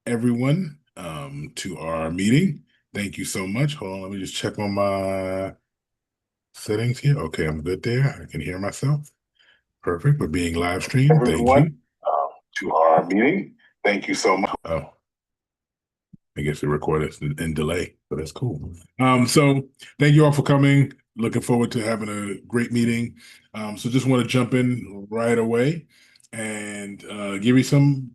everyone to our meeting. Thank you so much. Hold on, let me just check on my settings here. Okay, I'm good there. I can hear myself. Perfect. We're being live streamed. Thank Everyone, you. To our meeting. Thank you so much. Oh, I guess the record is in delay, but that's cool. So thank you all for coming. Looking forward to having a great meeting. So just want to jump in right away and give you some,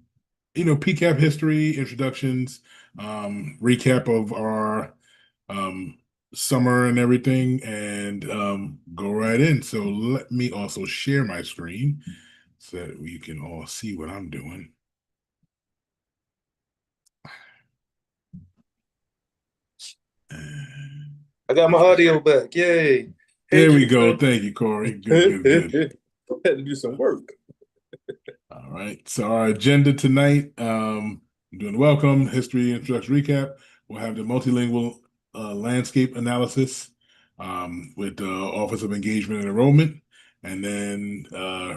PCAP history, introductions, recap of our um, summer and everything, and go right in. So let me also share my screen so that you can all see what I'm doing. And I got my audio back. Yay. Hey, there we go. Jason. Thank you, Corey. Good, Had good, good. to do some work. All right. So our agenda tonight, doing welcome, history, introduction recap. We'll have the multilingual landscape analysis with the Office of Engagement and Enrollment, and then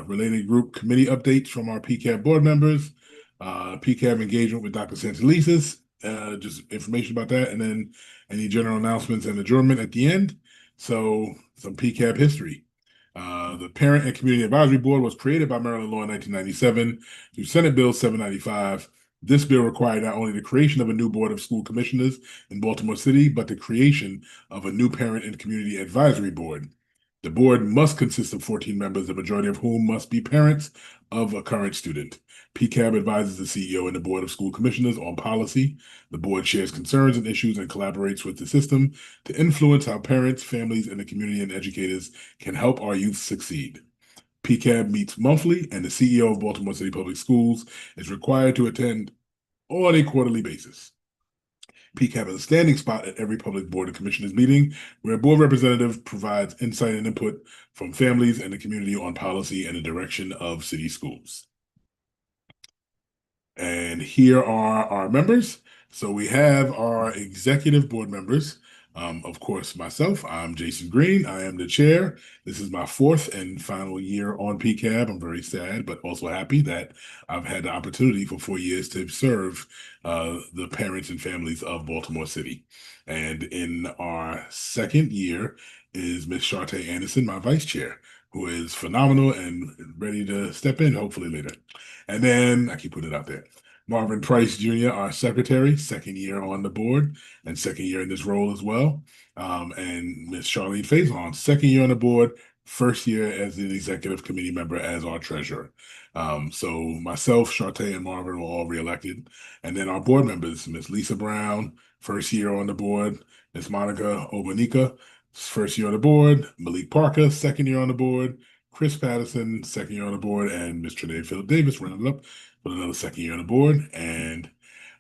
related group committee updates from our PCAB board members, PCAB engagement with Dr. Santelises, just information about that, and then any general announcements and adjournment at the end. So some PCAB history. The Parent and Community Advisory Board was created by Maryland law in 1997 through Senate Bill 795. This bill required not only the creation of a new board of school commissioners in Baltimore City, but the creation of a new Parent and Community Advisory Board. The board must consist of 14 members, the majority of whom must be parents of a current student. PCAB advises the CEO and the Board of School Commissioners on policy. The board shares concerns and issues and collaborates with the system to influence how parents, families, and the community and educators can help our youth succeed. PCAB meets monthly, and the CEO of Baltimore City Public Schools is required to attend on a quarterly basis. PCAB has a standing spot at every public board and commissioners meeting where a board representative provides insight and input from families and the community on policy and the direction of city schools. And here are our members. So we have our executive board members. Of course, myself, I'm Jason Green. I am the chair. This is my fourth and final year on PCAB. I'm very sad, but also happy that I've had the opportunity for 4 years to serve the parents and families of Baltimore City. And in our second year is Ms. Shartae Anderson, my vice chair, who is phenomenal and ready to step in hopefully later. And then I keep putting it out there. Marvin Price Jr., our secretary, second year on the board and second year in this role as well. And Ms. Charlene Faison, second year on the board, first year as an executive committee member as our treasurer. So myself, Shartae, and Marvin were all reelected. And then our board members, Ms. Lisa Brown, first year on the board, Ms. Monica Obanika, first year on the board, Malik Parker, second year on the board, Chris Patterson, second year on the board, and Ms. Trinae Phillip Davis rounded up with another second year on the board. And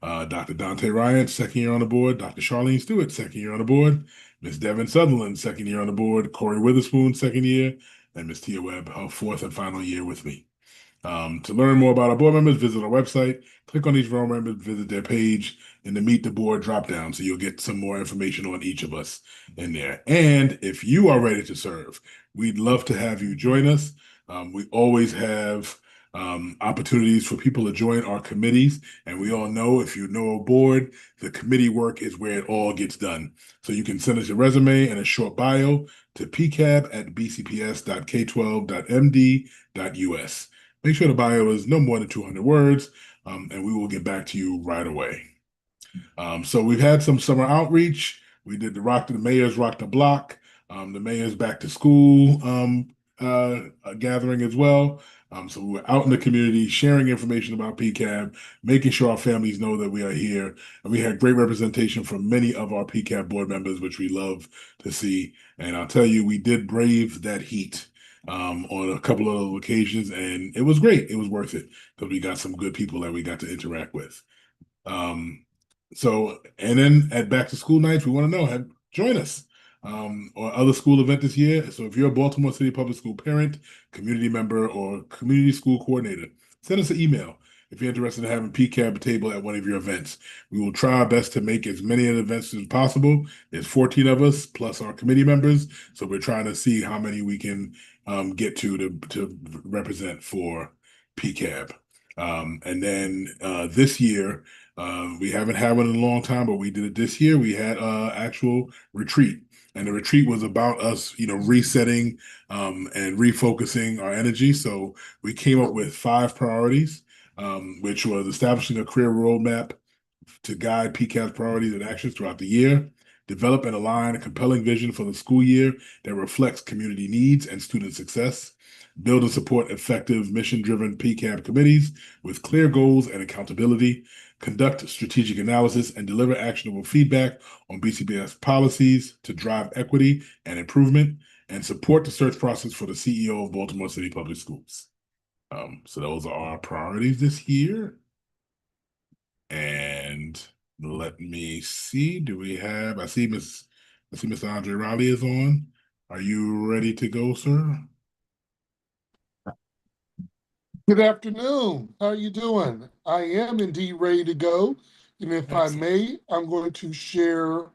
Dr. Dante Ryan, second year on the board. Dr. Charlene Stewart, second year on the board. Ms. Devin Sutherland, second year on the board. Corey Witherspoon, second year. And Ms. Tia Webb, her fourth and final year with me. To learn more about our board members, visit our website, click on each board member, visit their page in the Meet the Board dropdown, so you'll get some more information on each of us in there. And if you are ready to serve, we'd love to have you join us. We always have opportunities for people to join our committees. And we all know if you know a board, the committee work is where it all gets done. So you can send us a resume and a short bio to pcab@bcps.k12.md.us. Make sure the bio is no more than 200 words, and we will get back to you right away. So we've had some summer outreach. We did the Mayor's Rock the Block, the Mayor's Back to School gathering as well. So we were out in the community sharing information about PCAB, making sure our families know that we are here. And we had great representation from many of our PCAB board members, which we love to see. And I'll tell you, we did brave that heat on a couple of occasions, and it was great. It was worth it because we got some good people that we got to interact with. Um, and then at back to school nights, we want to know, join us or other school event this year. So if you're a Baltimore City Public School parent, community member, or community school coordinator, send us an email if you're interested in having PCAB table at one of your events. We will try our best to make as many of the events as possible. There's 14 of us plus our committee members, so we're trying to see how many we can get to represent for PCAB. And then this year, We haven't had one in a long time, but we did it this year. We had actual retreat, and the retreat was about us, resetting and refocusing our energy. So we came up with 5 priorities, which was establishing a career roadmap to guide PCAB's priorities and actions throughout the year, develop and align a compelling vision for the school year that reflects community needs and student success, build and support effective mission-driven PCAB committees with clear goals and accountability, conduct strategic analysis, and deliver actionable feedback on BCBS policies to drive equity and improvement, and support the search process for the CEO of Baltimore City Public Schools. So those are our priorities this year. And let me see. I see Mr. Andre Riley is on. Are you ready to go, sir? Good afternoon. How are you doing? I am indeed ready to go. And if I Excellent. may, I'm going to share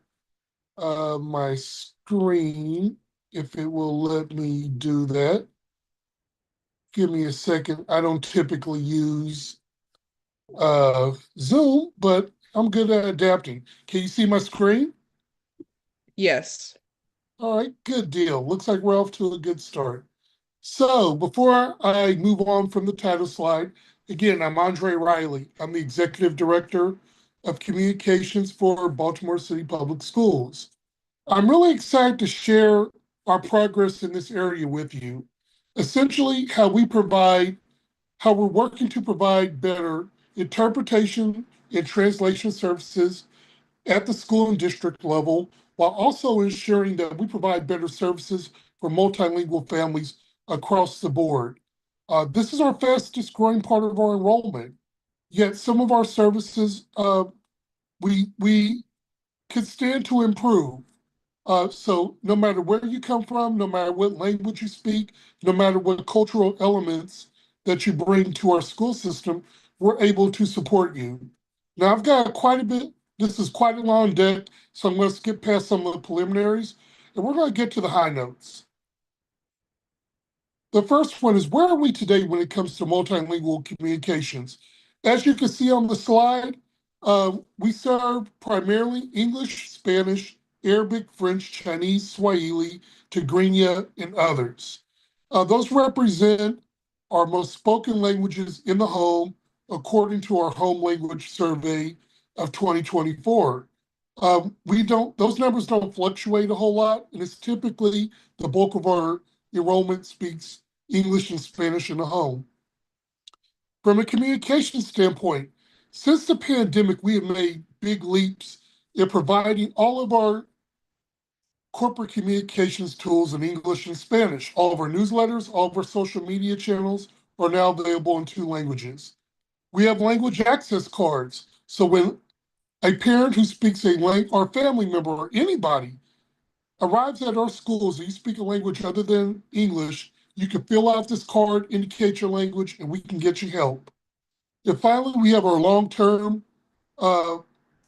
my screen, if it will let me do that. Give me a second. I don't typically use Zoom, but I'm good at adapting. Can you see my screen? Yes. All right, good deal. Looks like we're off to a good start. So before I move on from the title slide, again, I'm Andre Riley. I'm the Executive Director of Communications for Baltimore City Public Schools. I'm really excited to share our progress in this area with you. Essentially, how we're working to provide better interpretation and translation services at the school and district level, while also ensuring that we provide better services for multilingual families across the board. This is our fastest growing part of our enrollment, yet some of our services we could stand to improve. So no matter where you come from, no matter what language you speak, no matter what cultural elements that you bring to our school system, we're able to support you. Now I've got quite a bit, this is quite a long deck, so I'm going to skip past some of the preliminaries, and we're going to get to the high notes. The first one is, where are we today when it comes to multilingual communications? As you can see on the slide, we serve primarily English, Spanish, Arabic, French, Chinese, Swahili, Tigrinya, and others. Those represent our most spoken languages in the home, according to our home language survey of 2024. Those numbers don't fluctuate a whole lot, and it's typically the bulk of our enrollment speaks English and Spanish in the home. From a communication standpoint, since the pandemic, we have made big leaps in providing all of our corporate communications tools in English and Spanish. All of our newsletters, all of our social media channels are now available in 2 languages. We have language access cards. So when a parent who speaks or family member or anybody arrives at our schools and you speak a language other than English, you can fill out this card, indicate your language, and we can get you help. And finally, we have our long-term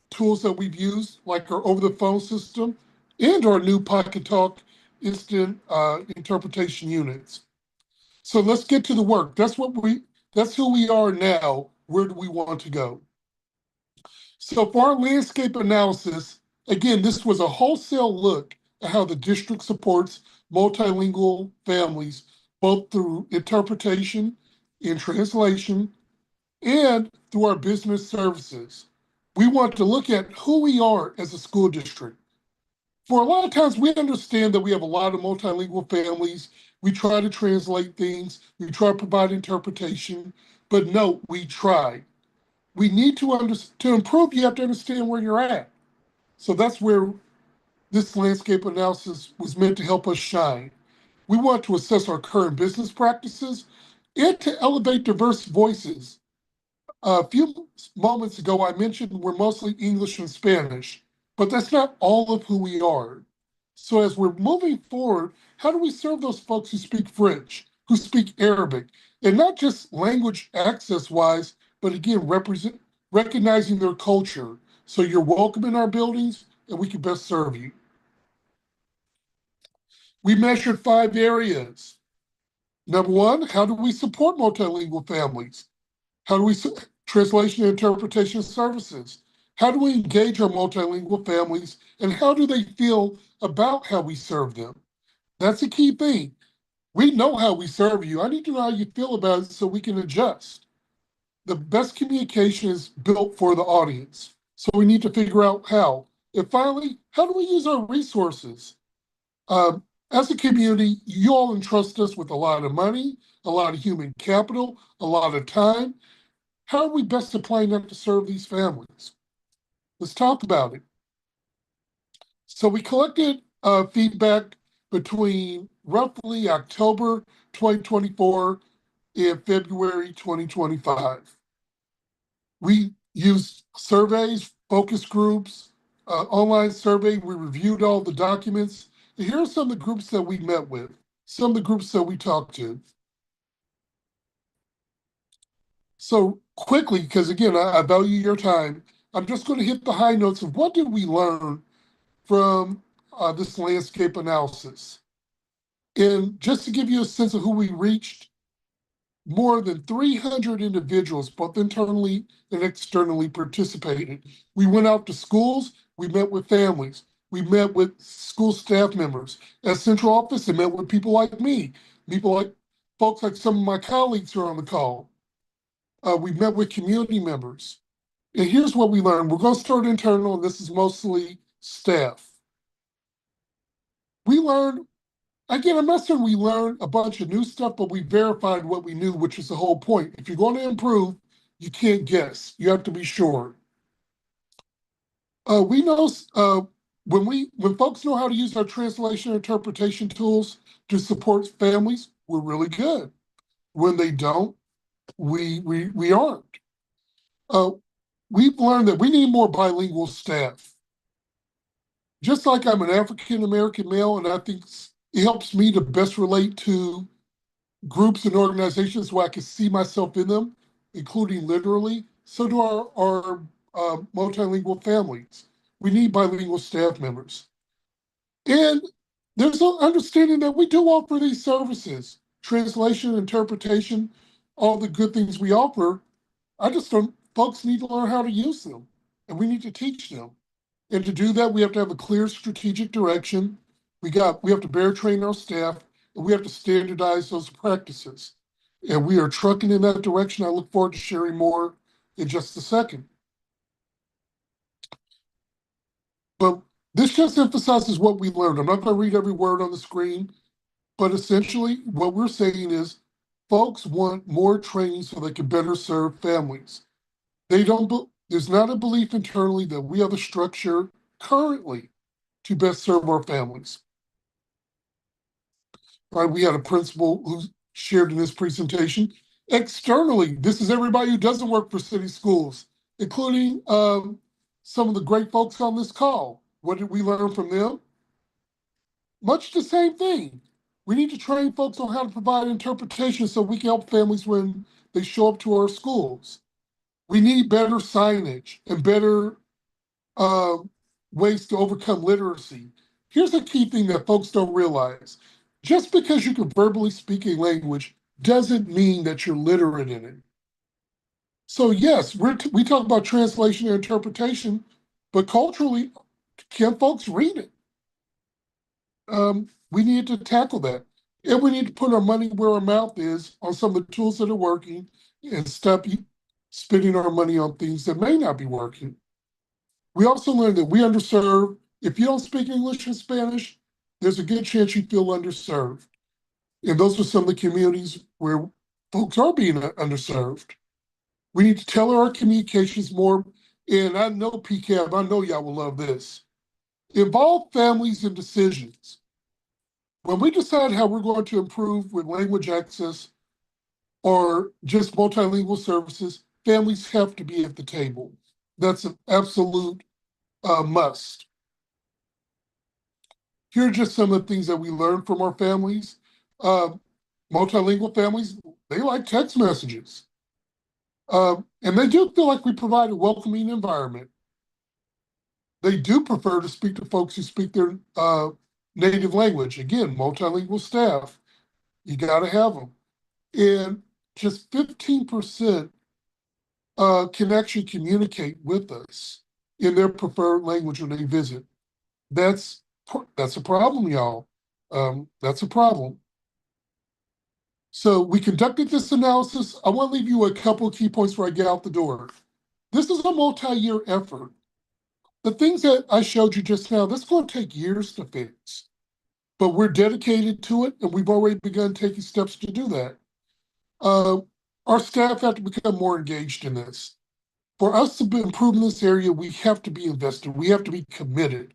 tools that we've used, like our over-the-phone system and our new Pocket Talk instant interpretation units. So let's get to the work. That's who we are now. Where do we want to go? So for our landscape analysis, again, this was a wholesale look at how the district supports multilingual families, both through interpretation and translation, and through our business services. We want to look at who we are as a school district. For a lot of times, we understand that we have a lot of multilingual families. We try to translate things, we try to provide interpretation, but no, we try. We need to improve, you have to understand where you're at. So that's where this landscape analysis was meant to help us shine. We want to assess our current business practices and to elevate diverse voices. A few moments ago, I mentioned we're mostly English and Spanish, but that's not all of who we are. So as we're moving forward, how do we serve those folks who speak French, who speak Arabic, and not just language access wise, but again, recognizing their culture. So you're welcome in our buildings and we can best serve you. We measured 5 areas. Number 1, how do we support multilingual families? How do we translation and interpretation services. How do we engage our multilingual families, and how do they feel about how we serve them? That's a key thing. We know how we serve you. I need to know how you feel about it so we can adjust. The best communication is built for the audience. So we need to figure out how. And finally, how do we use our resources? As a community, you all entrust us with a lot of money, a lot of human capital, a lot of time. How are we best applying that to serve these families? Let's talk about it. So we collected feedback between roughly October 2024 and February 2025. We used surveys, focus groups, online survey. We reviewed all the documents. And here are some of the groups that we met with, some of the groups that we talked to. So quickly, because again, I value your time, I'm just going to hit the high notes of what did we learn from this landscape analysis. And just to give you a sense of who we reached, more than 300 individuals, both internally and externally, participated. We went out to schools, we met with families, we met with school staff members. At central office, I met with people like me, people like folks like some of my colleagues who are on the call. We met with community members. And here's what we learned. We're going to start internal, and this is mostly staff. We learned, again, I'm not saying we learned a bunch of new stuff, but we verified what we knew, which is the whole point. If you're going to improve, you can't guess. You have to be sure. We know when folks know how to use our translation and interpretation tools to support families, we're really good. When they don't, we aren't. We've learned that we need more bilingual staff. Just like I'm an African American male, and I think it helps me to best relate to groups and organizations where I can see myself in them, including literally, so do our multilingual families. We need bilingual staff members. And there's an understanding that we do offer these services, translation, interpretation, all the good things we offer. I just don't, folks need to learn how to use them, and we need to teach them. And to do that, we have to have a clear strategic direction. We have to better train our staff, and we have to standardize those practices. And we are trucking in that direction. I look forward to sharing more in just a second. But this just emphasizes what we learned. I'm not going to read every word on the screen, but essentially what we're saying is folks want more training so they can better serve families. There's not a belief internally that we have a structure currently to best serve our families. Right? We had a principal who shared in this presentation. Externally, this is everybody who doesn't work for city schools, including some of the great folks on this call. What did we learn from them? Much the same thing. We need to train folks on how to provide interpretation so we can help families when they show up to our schools. We need better signage and better ways to overcome literacy. Here's a key thing that folks don't realize. Just because you can verbally speak a language doesn't mean that you're literate in it. So yes, we talk about translation and interpretation, but culturally, can folks read it? We need to tackle that. And we need to put our money where our mouth is on some of the tools that are working and stop spending our money on things that may not be working. We also learned that we underserve. If you don't speak English and Spanish, there's a good chance you feel underserved. And those are some of the communities where folks are being underserved. We need to tailor our communications more. And I know PCAB, I know y'all will love this. Involve families in decisions. When we decide how we're going to improve with language access or just multilingual services, families have to be at the table. That's an absolute must. Here are just some of the things that we learned from our families. Multilingual families, they like text messages. And they do feel like we provide a welcoming environment. They do prefer to speak to folks who speak their native language. Again, multilingual staff, you got to have them. And just 15% can actually communicate with us in their preferred language when they visit. That's a problem, y'all. That's a problem. So we conducted this analysis. I want to leave you a couple of key points before I get out the door. This is a multi-year effort. The things that I showed you just now, that's going to take years to fix. But we're dedicated to it, and we've already begun taking steps to do that. Our staff have to become more engaged in this. For us to improve in this area, we have to be invested. We have to be committed.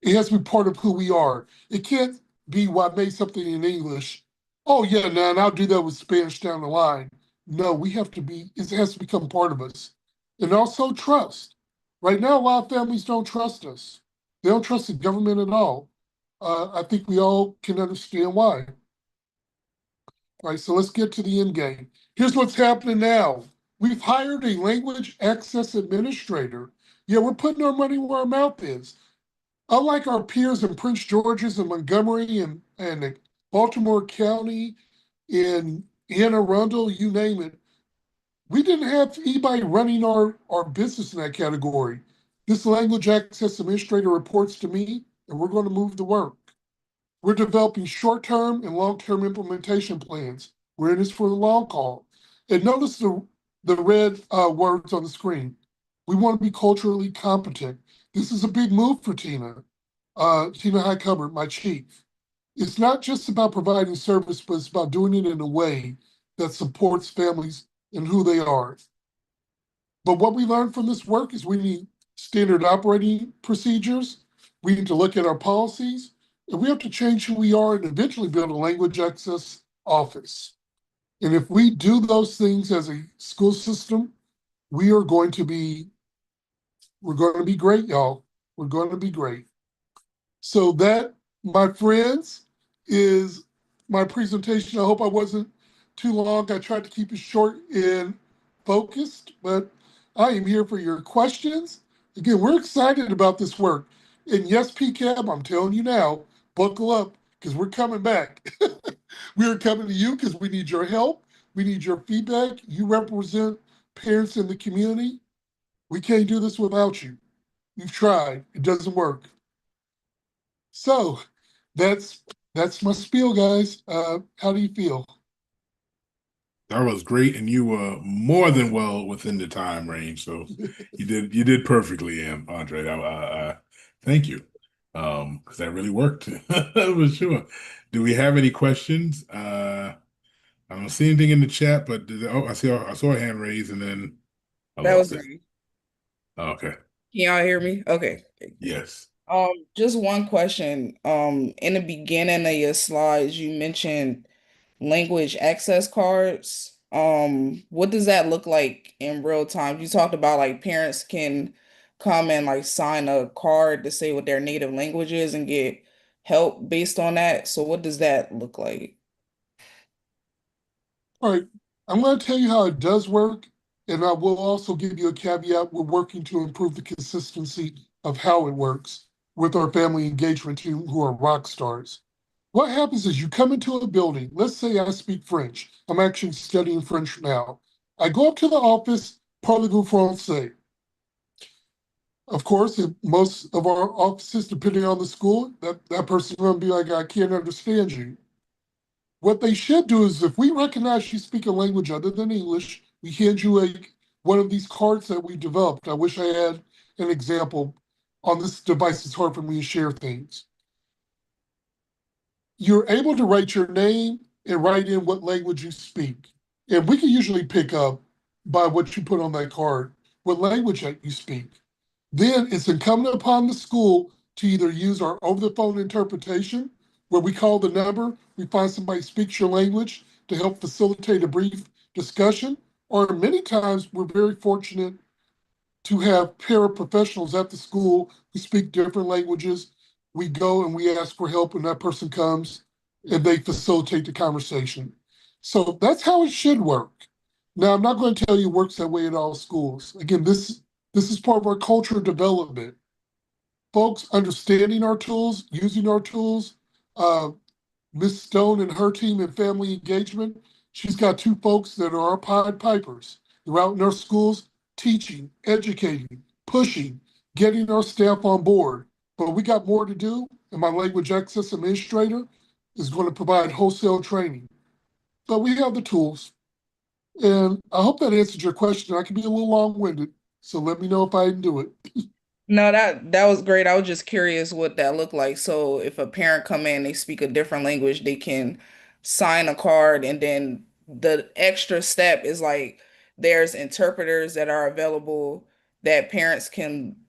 It has to be part of who we are. It can't be, well, I made something in English. Oh, yeah, now and I'll do that with Spanish down the line. No, we have to be, it has to become part of us. And also trust. Right now, a lot of families don't trust us. They don't trust the government at all. I think we all can understand why. All right, so let's get to the end game. Here's what's happening now. We've hired a language access administrator. Yeah, we're putting our money where our mouth is. Unlike our peers in Prince George's and Montgomery and Baltimore County, in Anne Arundel, you name it, we didn't have anybody running our business in that category. This language access administrator reports to me, and we're going to move the work. We're developing short-term and long-term implementation plans. We're in this for the long haul. And notice the red words on the screen. We want to be culturally competent. This is a big move for Tina. Tina Highcomer, my chief. It's not just about providing service, but it's about doing it in a way that supports families and who they are. But what we learned from this work is we need standard operating procedures. We need to look at our policies, and we have to change who we are and eventually build a language access office. And if we do those things as a school system, we're going to be great, y'all. We're going to be great. So that, my friends, is my presentation. I hope I wasn't too long. I tried to keep it short and focused, but I am here for your questions. Again, we're excited about this work. And yes, PCAB, I'm telling you now, buckle up because we're coming back. We are coming to you because we need your help. We need your feedback. You represent parents in the community. We can't do this without you. You've tried. It doesn't work. So that's my spiel, guys. How do you feel? That was great, and you were more than well within the time range. So you did perfectly, Andre. Thank you, because that really worked for sure. Do we have any questions? I don't see anything in the chat, but I saw a hand raised, and then I That was lost it. me. Okay. Can y'all hear me? Okay. Yes. Just one question. In the beginning of your slides, you mentioned language access cards. What does that look like in real time? You talked about like parents can come and like sign a card to say what their native language is and get help based on that. So what does that look like? All right, I'm going to tell you how it does work, and I will also give you a caveat. We're working to improve the consistency of how it works with our family engagement team, who are rock stars. What happens is you come into a building. Let's say I speak French. I'm actually studying French now. I go up to the office, parlez-vous français? Of course, in most of our offices, depending on the school, that person's going to be like, I can't understand you. What they should do is if we recognize you speak a language other than English, we hand you one of these cards that we developed. I wish I had an example on this device. It's hard for me to share things. You're able to write your name and write in what language you speak. And we can usually pick up by what you put on that card, what language that you speak. Then it's incumbent upon the school to either use our over-the-phone interpretation, where we call the number, we find somebody who speaks your language to help facilitate a brief discussion, or many times we're very fortunate to have paraprofessionals at the school who speak different languages. We go and we ask for help, and that person comes and they facilitate the conversation. So that's how it should work. Now, I'm not going to tell you it works that way at all schools. Again, this is part of our culture development. Folks understanding our tools, using our tools. Miss Stone and her team in family engagement, she's got two folks that are our Pied Pipers. They're out in our schools teaching, educating, pushing, getting our staff on board. But we got more to do, and my language access administrator is going to provide wholesale training. But we have the tools. And I hope that answered your question. I can be a little long-winded, so let me know if I didn't do it. No, that was great. I was just curious what that looked like. So if a parent come in, they speak a different language, they can sign a card, and then the extra step is like there's interpreters that are available that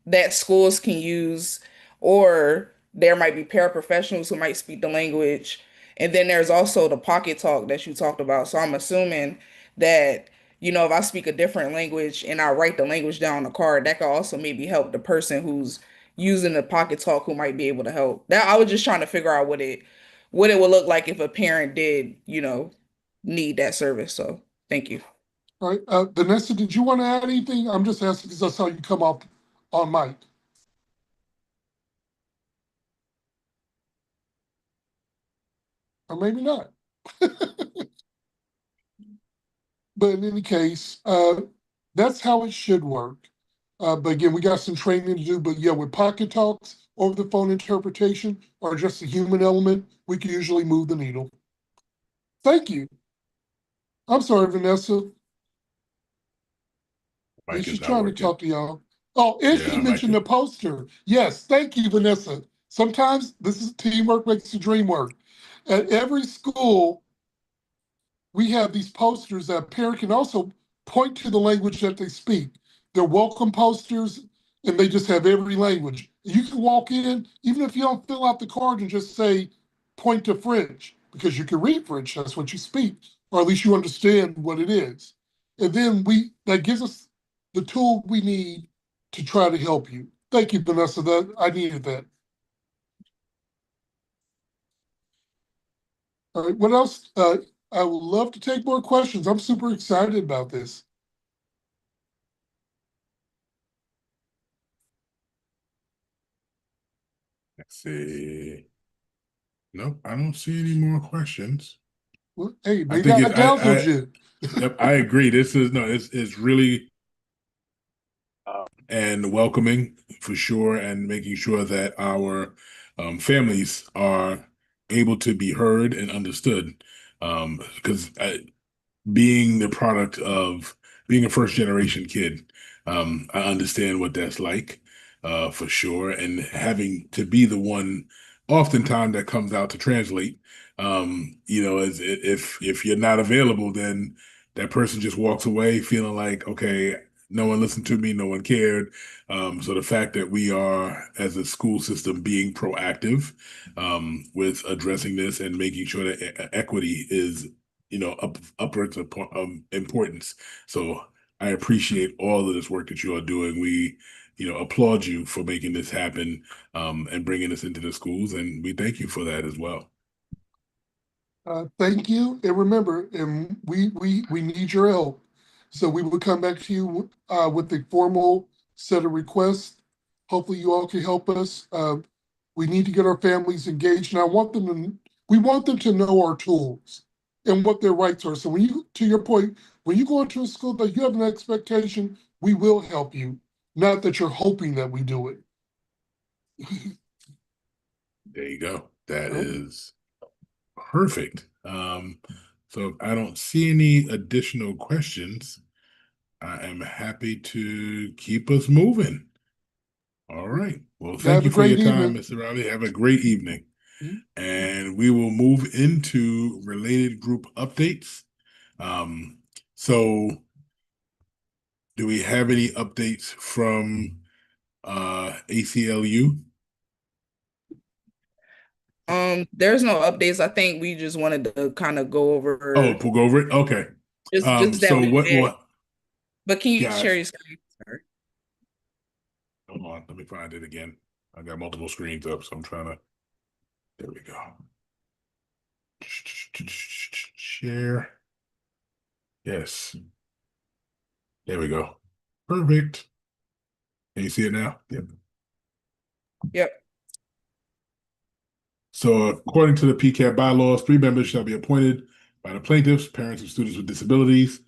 that schools can use, or there might be paraprofessionals who might speak the language. And then there's also the pocket talk that you talked about. So I'm assuming that if I speak a different language and I write the language down on the card, that could also maybe help the person who's using the pocket talk who might be able to help. That I was just trying to figure out what it would look like if a parent did, need that service. So thank you. All right, Vanessa, did you want to add anything? I'm just asking because I saw you come up on mic. Or maybe not. But in any case, that's how it should work. But again, we got some training to do. But yeah, with pocket talks, over the phone interpretation, or just the human element, we can usually move the needle. Thank you. I'm sorry, Vanessa. Mic She's is not trying to working. talk to y'all. Oh, and she Yeah, mentioned the poster. Yes, thank you, Vanessa. Sometimes this is teamwork makes the dream work. At every school, we have these posters that a parent can also point to the language that they speak. They're welcome posters, and they just have every language. You can walk in, even if you don't fill out the card, and just say, point to French, because you can read French, that's what you speak, or at least you understand what it is. And then that gives us the tool we need to try to help you. Thank you, Vanessa. That I needed that. All right, what else? I would love to take more questions. I'm super excited about this. let's see. Nope, I don't see any more questions. Well, hey, I maybe think I dazzled I you. yep, I agree. This is no, it's really and welcoming for sure, and making sure that our families are able to be heard and understood. Because being the product of being a first generation kid, I understand what that's like, for sure. And having to be the one oftentimes that comes out to translate, as if you're not available, then that person just walks away feeling like, okay, no one listened to me, no one cared. So the fact that we are, as a school system, being proactive with addressing this and making sure that equity is upwards of importance. So I appreciate all of this work that you are doing. We, applaud you for making this happen, and bringing this into the schools, and we thank you for that as well. Thank you, and remember, and we need your help. So we will come back to you with a formal set of requests. Hopefully, you all can help us. We need to get our families engaged, and we want them to know our tools and what their rights are. So to your point, when you go into a school that you have an expectation, we will help you. Not that you're hoping that we do it. There you go. That Well, is perfect. So if I don't see any additional questions, I am happy to keep us moving. All right. Well, thank have you a for your great time, evening. Mr. Riley. Have a great evening. Mhm. And we will move into related group updates. Um, so do we have any updates from ACLU? There's no updates. I think we just wanted to kind of go Oh, over we'll go over it. Okay. just that So we what did. will But can you share gosh, your screen? Sorry. hold on, let me find it again. I got multiple screens up, so I'm trying to, there we go. Share. Yes. There we go. Perfect. Can you see it now? Yep. Yep. So according to the PCAB bylaws, 3 members shall be appointed by the plaintiffs, parents of students with disabilities.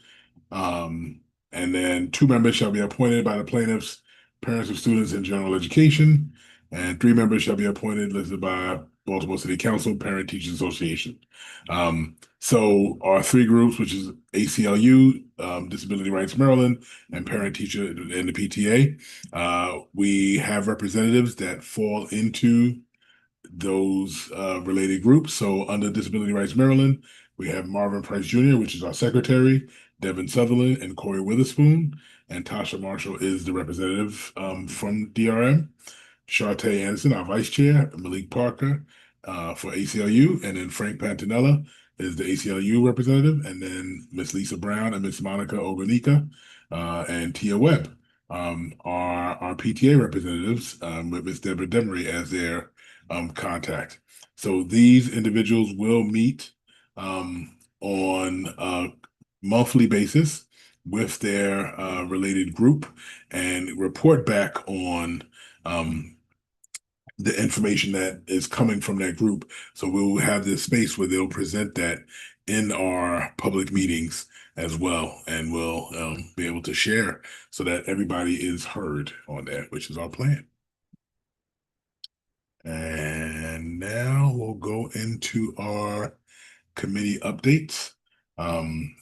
And then 2 members shall be appointed by the plaintiffs, parents of students in general education, and 3 members shall be appointed listed by Baltimore City Council, Parent Teachers Association. So our 3 groups, which is ACLU, Disability Rights Maryland, and Parent Teacher and the PTA, we have representatives that fall into those related groups. So under Disability Rights Maryland, we have Marvin Price Jr., which is our secretary, Devin Sutherland, and Corey Witherspoon, and Tasha Marshall is the representative from DRM. Shartae Anderson, our vice chair, Malik Parker for ACLU, and then Frank Pantanella is the ACLU representative, and then Miss Lisa Brown and Miss Monica Oganika and Tia Webb are our PTA representatives with Miss Deborah Demery as their contact. So these individuals will meet on a monthly basis with their related group and report back on the information that is coming from that group. So we'll have this space where they'll present that in our public meetings as well, and we'll be able to share so that everybody is heard on that, which is our plan. And now we'll go into our committee updates.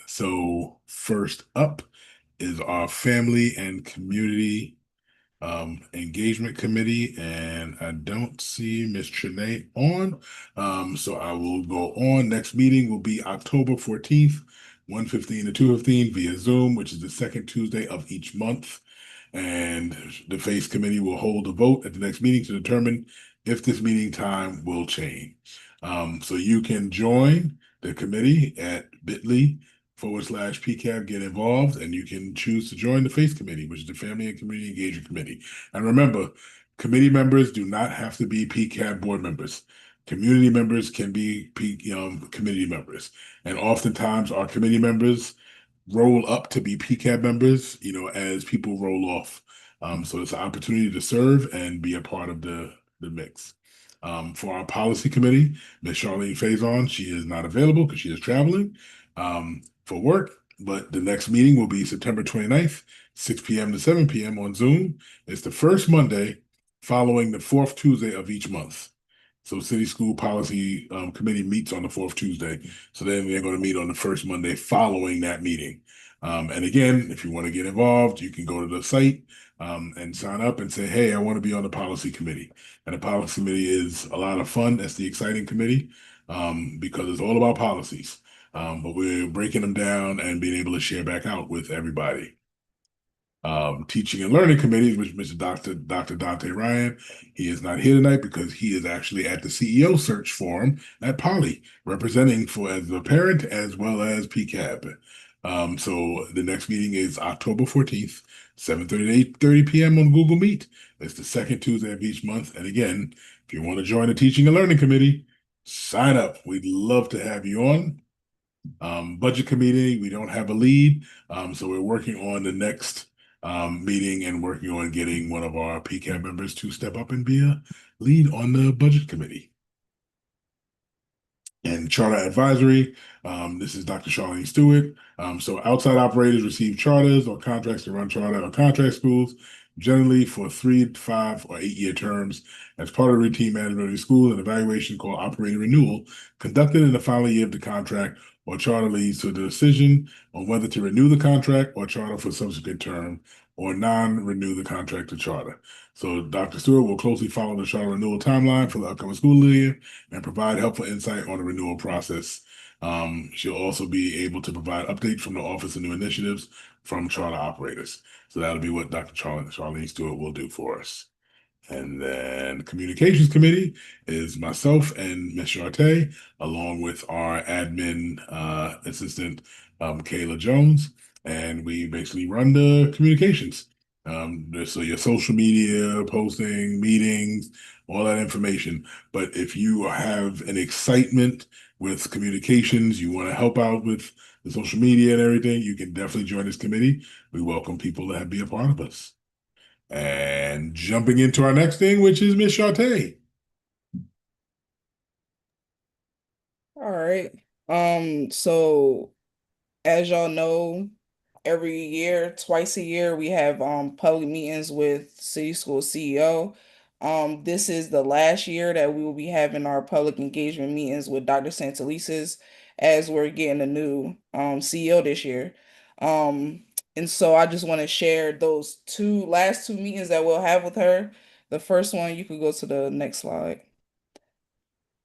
So first up is our Family and Community Engagement Committee, and I don't see Ms. Trinae on. So I will go on. Next meeting will be October 14th, 1:15 to 2:15 via Zoom, which is the second Tuesday of each month. And the FACE Committee will hold a vote at the next meeting to determine if this meeting time will change. So you can join the committee at bit.ly/PCAB get involved, and you can choose to join the FACE Committee, which is the Family and Community Engagement Committee. And remember, committee members do not have to be PCAB board members. Community members can be committee members. And oftentimes our committee members roll up to be PCAB members, as people roll off. So it's an opportunity to serve and be a part of the mix. For our policy committee, Ms. Charlene Faison, she is not available because she is traveling for work, but the next meeting will be September 29th, 6 p.m. to 7 p.m. on Zoom. It's the first Monday following the fourth Tuesday of each month. So City School Policy Committee meets on the fourth Tuesday. So then they're going to meet on the first Monday following that meeting. And again, if you want to get involved, you can go to the site and sign up and say, hey, I want to be on the policy committee. And the policy committee is a lot of fun. That's the exciting committee because it's all about policies. But we're breaking them down and being able to share back out with everybody. Teaching and Learning Committee, which Mr. Dr. Dante Ryan, he is not here tonight because he is actually at the CEO search forum at Poly, representing for as a parent as well as PCAB. So the next meeting is October 14th, 7:30 to 8:30 p.m. on Google Meet. It's the second Tuesday of each month. And again, if you want to join the Teaching and Learning Committee, sign up. We'd love to have you on. Budget committee, we don't have a lead. So we're working on the next meeting and working on getting one of our PCAB members to step up and be a lead on the budget committee. And charter advisory, this is Dr. Charlene Stewart. So outside operators receive charters or contracts to run charter or contract schools, generally for 3, 5, or 8-year terms. As part of routine management of the school, an evaluation called operator renewal conducted in the final year of the contract or charter leads to the decision on whether to renew the contract or charter for subsequent term or non-renew the contract or charter. So Dr. Stewart will closely follow the charter renewal timeline for the upcoming school year and provide helpful insight on the renewal process. She'll also be able to provide updates from the Office of New Initiatives from charter operators. So that'll be what Dr. Charlene Stewart will do for us. And then the Communications Committee is myself and Ms. Shartae, along with our admin assistant, Kayla Jones. And we basically run the communications. So your social media, posting, meetings, all that information. But if you have an excitement with communications, you want to help out with the social media and everything, you can definitely join this committee. We welcome people to be a part of us. And jumping into our next thing, which is Miss Shartae. All right. So as y'all know, every year, twice a year, we have public meetings with city school CEO. This is the last year that we will be having our public engagement meetings with Dr. Santelises as we're getting a new CEO this year. And so I just want to share those last two meetings that we'll have with her. The first one, you could go to the next slide.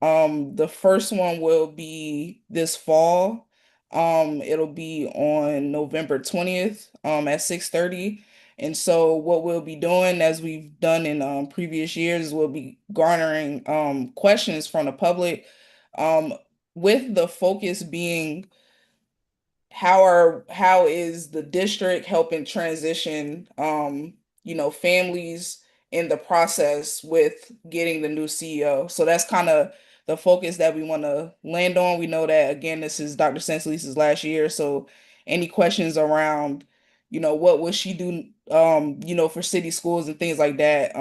The first one will be this fall. It'll be on November 20th, at 6:30. And so what we'll be doing, as we've done in previous years, we'll be garnering questions from the public, um, with the focus being how is the district helping transition families in the process with getting the new CEO. So that's kind of the focus that we want to land on. We know that, again, this is Dr. Senseli's last year, so any questions around what will she do for city schools and things like that,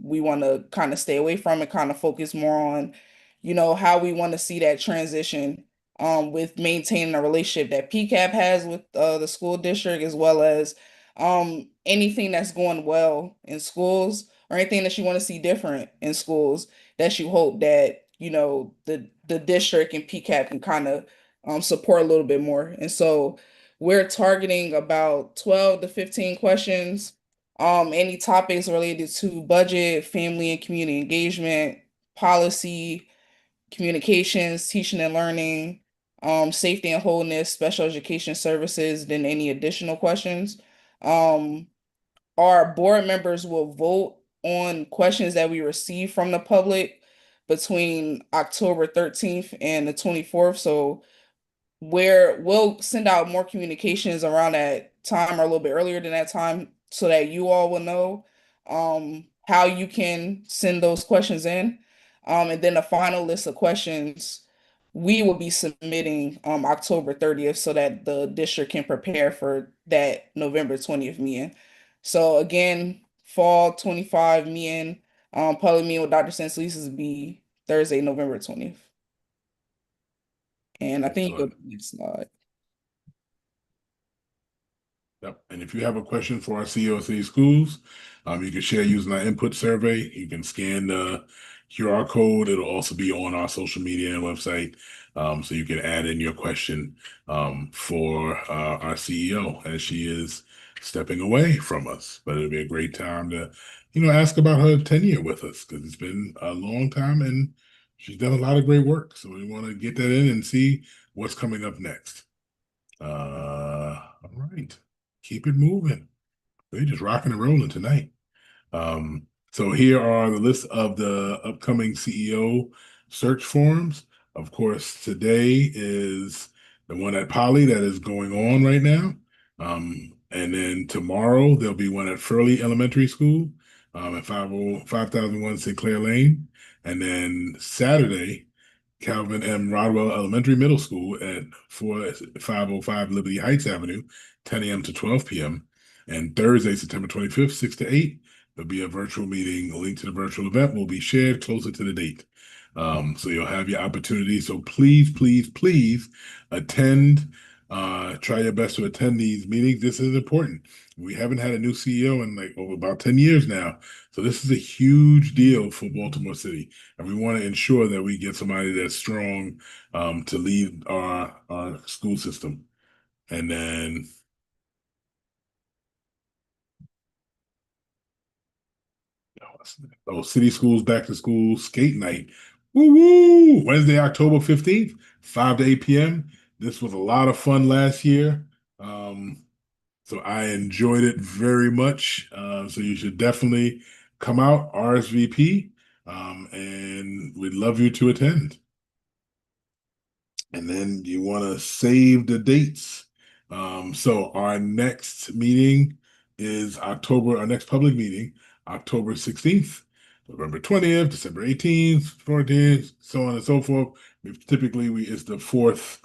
we want to kind of stay away from and kind of focus more on how we want to see that transition, with maintaining a relationship that PCAB has with the school district, as well as anything that's going well in schools or anything that you want to see different in schools that you hope that the district and PCAB can kind of support a little bit more. And so we're targeting about 12 to 15 questions, any topics related to budget, family and community engagement, policy, communications, teaching and learning, safety and wholeness, special education services, then any additional questions. Um, our board members will vote on questions that we receive from the public between October 13th and the 24th. So where we'll send out more communications around that time or a little bit earlier than that time so that you all will know how you can send those questions in. And then the final list of questions we will be submitting October 30th so that the district can prepare for that November 20th meeting. So again, fall 25 meeting, public meeting with Dr. Senselises will be Thursday, November 20th. And I think you go to the next slide. Yep. And if you have a question for our CEO of City Schools, you can share using our input survey. You can scan the QR code. It'll also be on our social media and website. So you can add in your question for our CEO as she is stepping away from us. But it'll be a great time to, ask about her tenure with us, because it's been a long time and she's done a lot of great work. So we want to get that in and see what's coming up next. All right. Keep it moving. We're just rocking and rolling tonight. So here are the list of the upcoming CEO search forums. Of course, today is the one at Poly that is going on right now. And then tomorrow there'll be one at Furley Elementary School, at 5001 Sinclair Lane. And then Saturday, Calvin M. Rodwell Elementary Middle School at 505 Liberty Heights Avenue, 10 a.m. to 12 p.m. And Thursday, September 25th, 6 to 8, there'll be a virtual meeting. A link to the virtual event will be shared closer to the date. So you'll have your opportunity. So please, please, please attend. Try your best to attend these meetings. This is important. We haven't had a new CEO in over about 10 years now. So this is a huge deal for Baltimore City. And we want to ensure that we get somebody that's strong to lead our school system. And then City Schools Back to School Skate Night. Woo woo! Wednesday, October 15th, 5 to 8 p.m. This was a lot of fun last year. So I enjoyed it very much. So you should definitely come out, RSVP, and we'd love you to attend. And then you want to save the dates. So our next meeting is our next public meeting, October 16th, November 20th, December 18th, 14th, so on and so forth. Typically, it's the fourth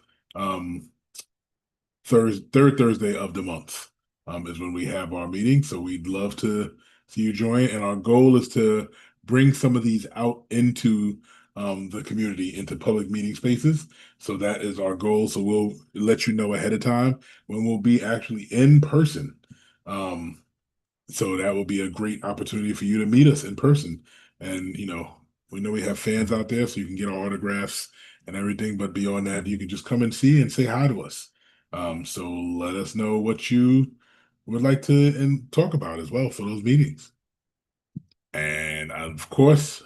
third Thursday of the month is when we have our meeting. So we'd love to see you join. And our goal is to bring some of these out into the community into public meeting spaces. So that is our goal. So we'll let you know ahead of time when we'll be actually in person. So that will be a great opportunity for you to meet us in person. And, we know we have fans out there, so you can get our autographs and everything. But beyond that, you can just come and see and say hi to us. So let us know what you would like to and talk about as well for those meetings. And of course,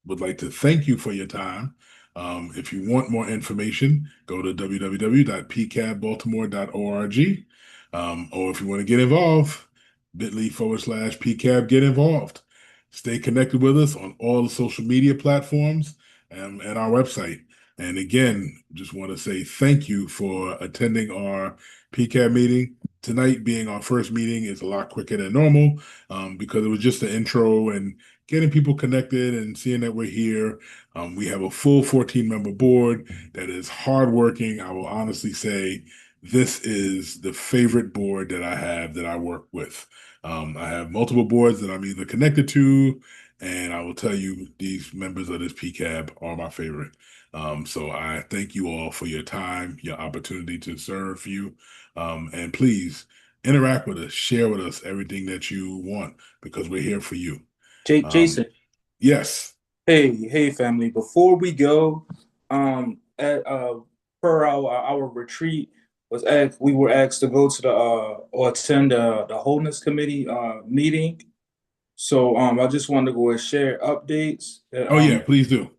would like to thank you for your time. If you want more information, go to www.pcabbaltimore.org. Or if you want to get involved, bit.ly/PCAB get involved. Stay connected with us on all the social media platforms and our website. And again, just want to say thank you for attending our PCAB meeting. Tonight being our first meeting is a lot quicker than normal because it was just an intro and getting people connected and seeing that we're here. We have a full 14-member board that is hardworking. I will honestly say this is the favorite board that I have that I work with. I have multiple boards that I'm either connected to, and I will tell you these members of this PCAB are my favorite. So I thank you all for your time, your opportunity to serve you, and please interact with us, share with us everything that you want because we're here for you. Jason, Yes. hey, family. Before we go, at per our retreat we were asked to go to the or attend the wholeness committee meeting. So I just wanted to go and share updates. Oh yeah, please do.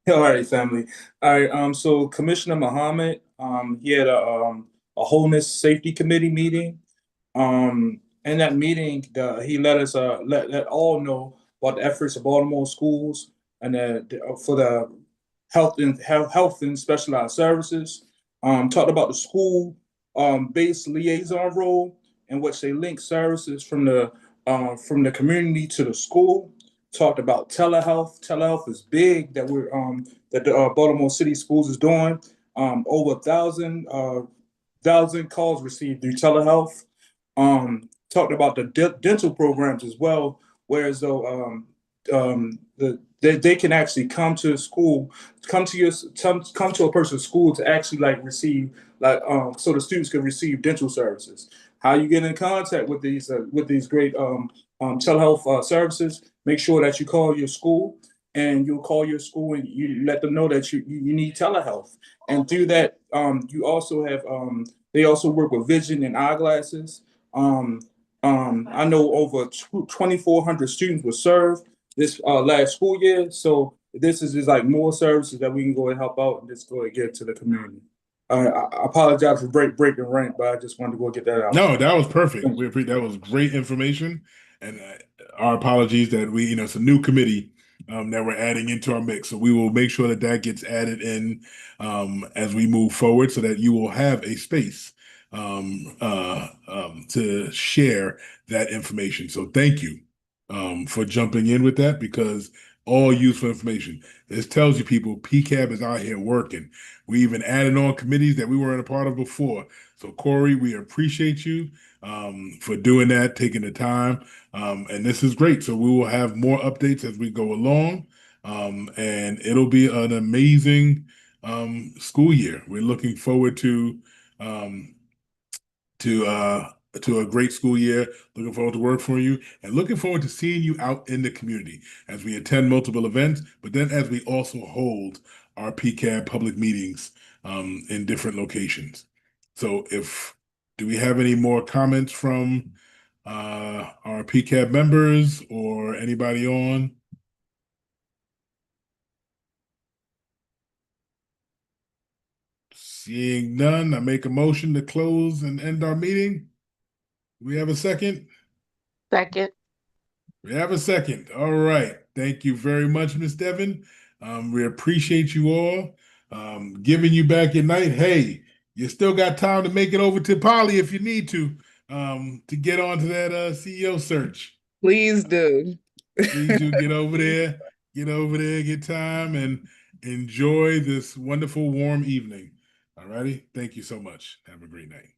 All right, family. All right. So Commissioner Muhammad, he had a wholeness safety committee meeting. In that meeting, he let us let all know about the efforts of Baltimore schools and for the health and specialized services. Talked about the school based liaison role in which they link services from the community to the school. Talked about telehealth. Telehealth is big that the Baltimore City Schools is doing. Over 1,000 calls received through telehealth. Talked about the dental programs as well, whereas though they can actually come to school, come to a person's school to actually like receive so the students can receive dental services. How you get in contact with these great telehealth services? Make sure that you call your school and you'll call your school and you let them know that you need telehealth. And through that, you also have they also work with vision and eyeglasses. I know over 2,400 students were served this last school year. So this is just like more services that we can go and help out and just go and get to the community. I apologize for breaking rank, but I just wanted to go get that out. No, that was perfect. That was great information, and our apologies that it's a new committee that we're adding into our mix. So we will make sure that that gets added in as we move forward, so that you will have a space to share that information. So thank you for jumping in with that because all useful information. This tells you people PCAB is out here working. We even added on committees that we weren't a part of before. So Corey, we appreciate you for doing that, taking the time. And this is great. So we will have more updates as we go along. And it'll be an amazing school year. We're looking forward um, to a great school year. Looking forward to work for you and looking forward to seeing you out in the community as we attend multiple events, but then as we also hold our PCAB public meetings in different locations. So do we have any more comments from our PCAB members or anybody on? Seeing none, I make a motion to close and end our meeting. We have a second? Second. We have a second. All right. Thank you very much, Miss Devon. We appreciate you all. Giving you back your night. Hey, you still got time to make it over to Polly if you need to get onto that CEO search. Please do. Please do get over there. Get over there, get time, and enjoy this wonderful warm evening. All righty. Thank you so much. Have a great night.